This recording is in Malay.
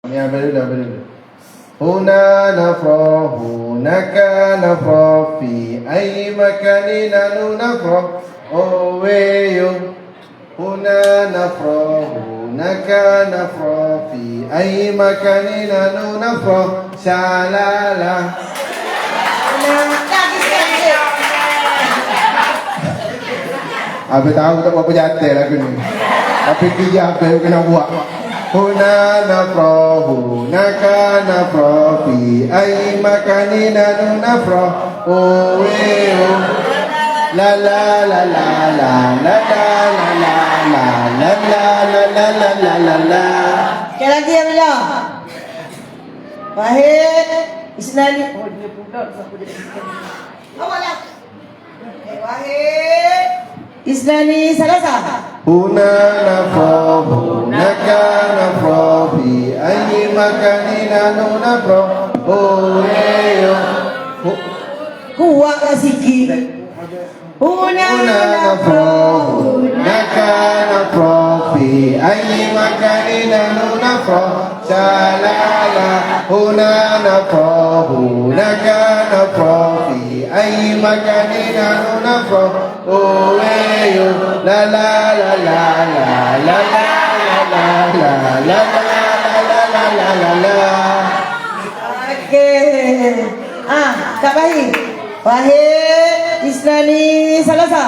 هنا نفرح هناك نفرح في أي مكان نفرح أويو هنا نفرح هناك نفرح في أي مكان نفرح شالالا. Apa tahu tak berapa jatuh lagu ni. Tapi kerja apa yang kena buat. Huna nafrahu naka nafrafi ay makanina nafrah oweyo la la la la la la la la la la la la la la la la la. Sekali lagi ya Bila. Wahid Isnani. Oh dia budak siapa jadi ikan. Awaklah. Wahid Isnani Salasa. Huna nafrahu naka nafrafi ay makanina nafrah oweyo. Kuat sikit. Huna nafrahu naka nafrafi ay makanina nafrah shalala. Huna nafrahu naka nafrafi ay makanina nafrah oweyo la la la la la la la la la la la la la la. Okey. Kak Bahi. Wahid Isnani Salasa.